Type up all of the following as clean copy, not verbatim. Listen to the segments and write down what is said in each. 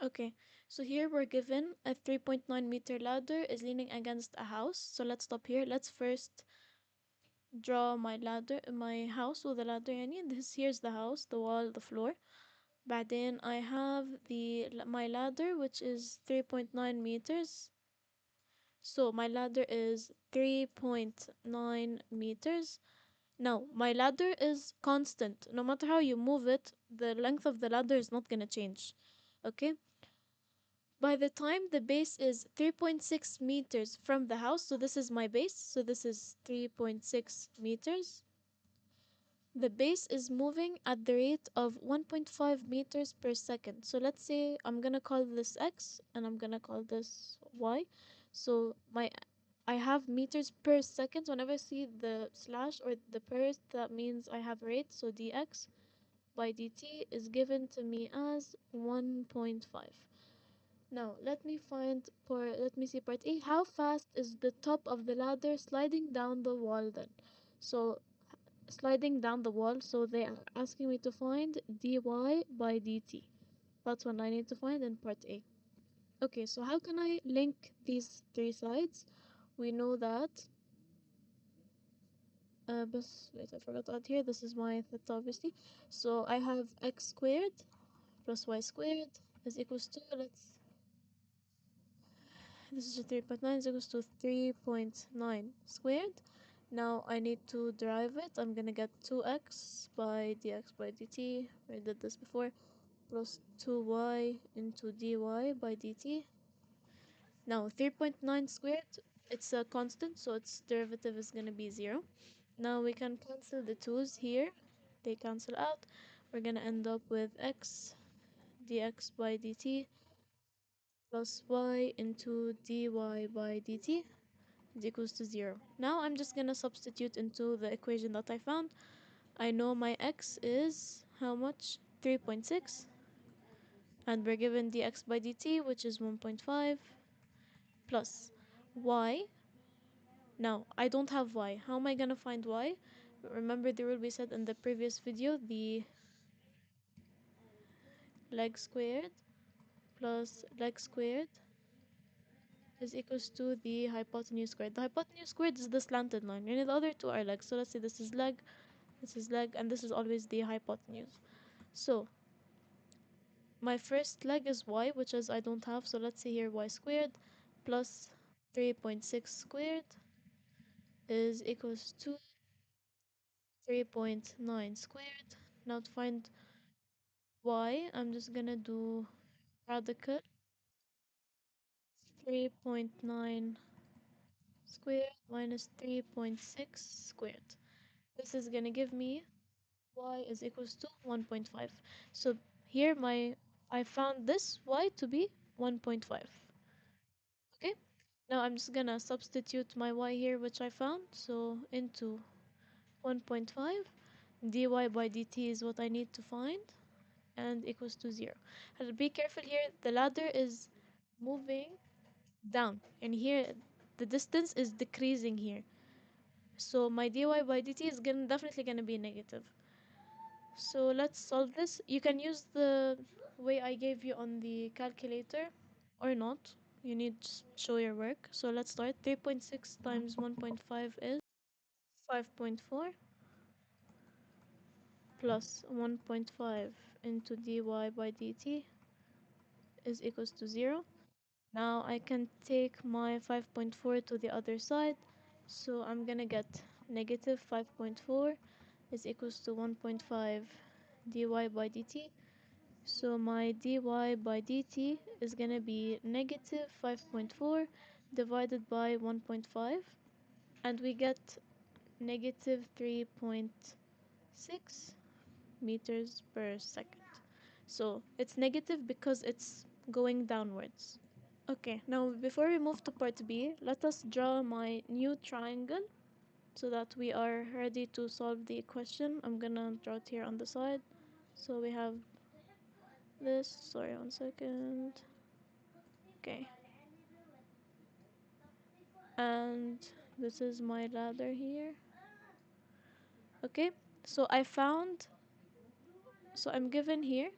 Okay, so here we're given a 3.9 meter ladder is leaning against a house. So let's stop here. Let's first draw my house with the ladder. يعني this here's the house, the wall, the floor. بعدين I have my ladder which is 3.9 meters. So my ladder is 3.9 meters. Now my ladder is constant. No matter how you move it, the length of the ladder is not gonna change. Okay? By the time the base is 3.6 meters from the house, so this is my base, so this is 3.6 meters. The base is moving at the rate of 1.5 meters per second. So let's say I'm gonna call this x and I'm gonna call this y. So I have meters per second. Whenever I see the slash or the per, that means I have rate. So dx by dt is given to me as 1.5. Now let me see part A. How fast is the top of the ladder sliding down the wall then? So sliding down the wall, so they are asking me to find dy by dt. That's what I need to find in part A. Okay, so how can I link these three sides? We know that but wait, I forgot to add here. This is my theta obviously. So I have x squared plus y squared is equals to, this is 3.9 is equals to 3.9 squared. Now I need to derive it. I'm gonna get 2x by dx by dt. I did this before. Plus 2y into dy by dt. Now 3.9 squared, it's a constant, so its derivative is gonna be 0. Now we can cancel the 2's here. They cancel out. We're gonna end up with x dx by dt plus y into dy by dt is equals to 0. Now I'm just gonna substitute into the equation that I found. I know my x is how much? 3.6, and we're given dx by dt, which is 1.5, plus y. Now I don't have y. How am I gonna find y? Remember the rule we said in the previous video, the leg squared plus leg squared is equals to the hypotenuse squared. The hypotenuse squared is the slanted line, and the other two are legs. So let's say this is leg, and this is always the hypotenuse. So my first leg is y, which is I don't have, so let's say here y squared plus 3.6 squared is equals to 3.9 squared. Now to find y, I'm just gonna do radical 3.9 squared minus 3.6 squared. This is gonna give me y is equals to 1.5. So here I found this y to be 1.5. Okay, now I'm just gonna substitute my y here, which I found, so into 1.5. dy by dt is what I need to find, and equals to 0. And be careful here, the ladder is moving down, and here the distance is decreasing here. So my dy by dt is definitely gonna be negative. So let's solve this. You can use the way I gave you on the calculator or not. You need to show your work. So let's start. 3.6 times 1.5 is 5.4 plus 1.5 into dy by dt is equals to 0. Now I can take my 5.4 to the other side. So I'm gonna get negative 5.4 is equals to 1.5 dy by dt. So my dy by dt is gonna be negative 5.4 divided by 1.5, and we get negative 3.6 meters per second. So it's negative because it's going downwards. Okay, now before we move to part B, let us draw my new triangle so that we are ready to solve the equation. I'm gonna draw it here on the side. So we have this, sorry, 1 second. Okay, and this is my ladder here. Okay, so I found, so I'm given here,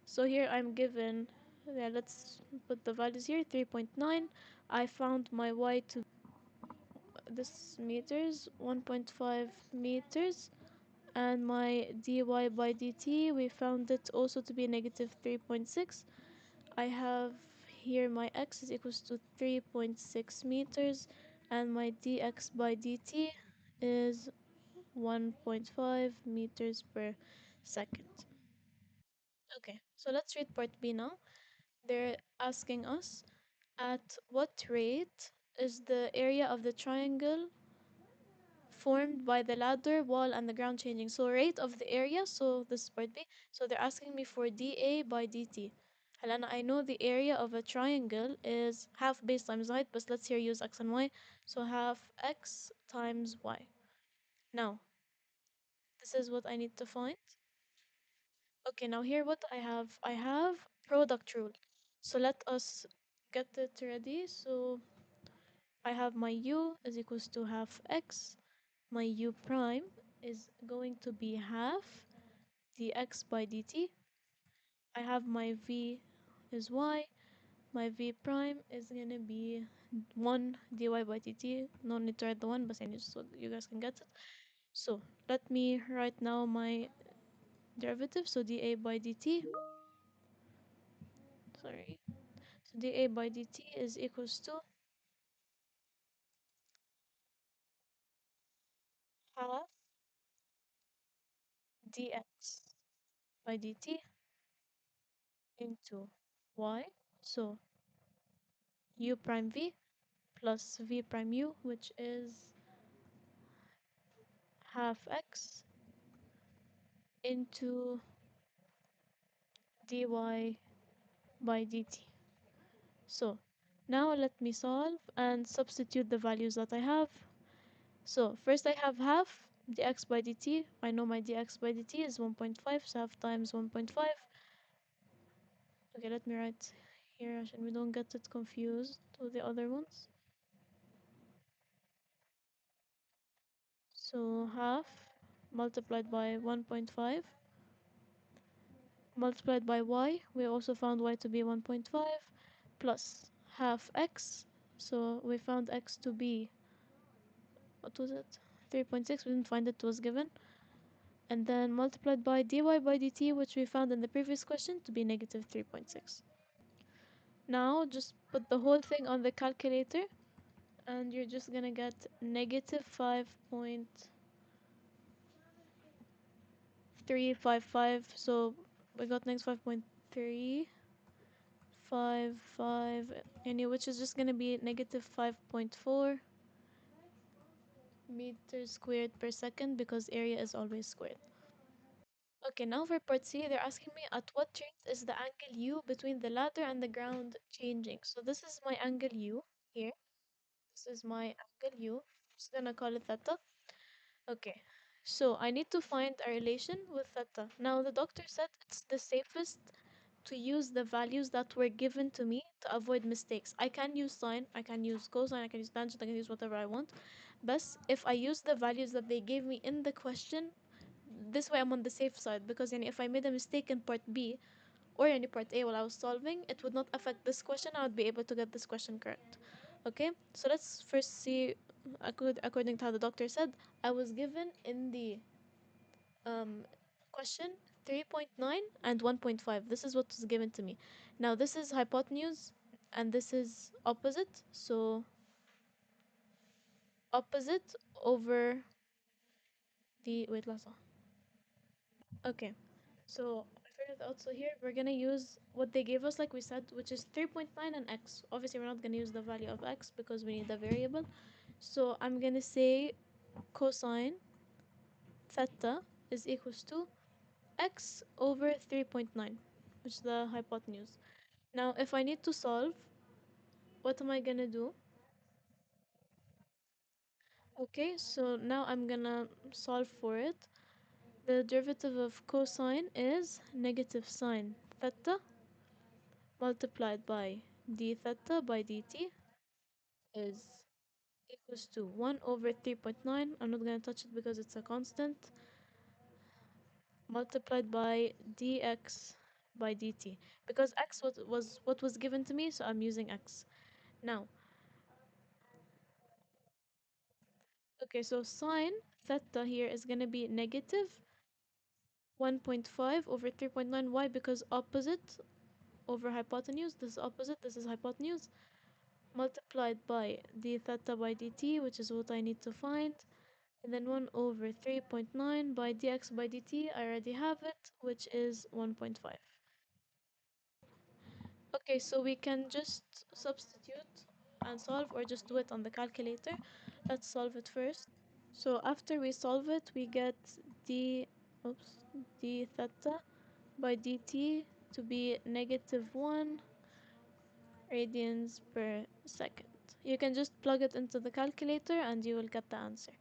so here I'm given Yeah, let's put the values here. 3.9. I found my y to this meters, 1.5 meters, and my dy by dt, we found it also to be negative 3.6. I have here my x is equals to 3.6 meters, and my dx by dt is 1.5 meters per second. Okay, so let's read part B now. They're asking us at what rate is the area of the triangle formed by the ladder, wall, and the ground changing. So rate of the area, so this is part B. So they're asking me for dA by dt. Helena, I know the area of a triangle is half base times height, but let's here use x and y. So half x times y. Now, this is what I need to find. Okay, now here what I have product rule. So let us get it ready. So I have my u is equals to half x. My u prime is going to be half dx by dt. I have my v is y. My v prime is gonna be 1 dy by dt. No need to write the 1, but I need so you guys can get it. So let me write now my derivative. So dA by dt, sorry. So dA by dt is equals to half dx by dt into y. So u prime v plus v prime u, which is half x into dy by dt. So now let me solve and substitute the values that I have. So first I have half dx by dt. I know my dx by dt is 1.5, so half times 1.5. Okay, let me write here so we don't get it confused with the other ones. So half multiplied by 1.5 multiplied by y. We also found y to be 1.5 plus half x. So we found x to be, what was it? 3.6. We didn't find it was given. And then multiplied by dy by dt, which we found in the previous question to be negative 3.6. Now just put the whole thing on the calculator and you're just gonna get negative 5.355. So we got next 5.355, which is just gonna be negative 5.4 meters squared per second because area is always squared. Okay, now for part C, they're asking me at what rate is the angle U between the ladder and the ground changing. So this is my angle U here. This is my angle U. I'm just gonna call it theta. Okay, so I need to find a relation with theta. Now the doctor said it's the safest to use the values that were given to me to avoid mistakes. I can use sine, I can use cosine, I can use tangent, I can use whatever I want. But if I use the values that they gave me in the question, this way I'm on the safe side because if I made a mistake in part B or any part A while I was solving, it would not affect this question. I would be able to get this question correct. Okay, so let's first see, according to how the doctor said, I was given in the um, question 3.9 and 1.5. This is what was given to me. Now this is hypotenuse and this is opposite. So opposite over the, wait, last one. Okay, so I figured out. So here we're gonna use what they gave us, like we said, which is 3.9 and x. Obviously, we're not gonna use the value of x because we need the variable. So I'm gonna say cosine theta is equals to x over 3.9, which is the hypotenuse. Now, if I need to solve, what am I gonna do? Okay, so now I'm gonna solve for it. The derivative of cosine is negative sine theta multiplied by d theta by dt is equals to 1 over 3.9. I'm not going to touch it because it's a constant. Multiplied by dx by dt, because x was what was given to me, so I'm using x. Now, okay, so sine theta here is gonna be negative 1.5 over 3.9. Why? Because opposite over hypotenuse. This is opposite, this is hypotenuse, multiplied by d theta by dt, which is what I need to find. And then 1 over 3.9 by dx by dt, I already have it, which is 1.5. Okay, so we can just substitute and solve, or just do it on the calculator. Let's solve it first. So after we solve it, we get d, oops, d theta by dt to be negative 1 radians per second. You can just plug it into the calculator and you will get the answer.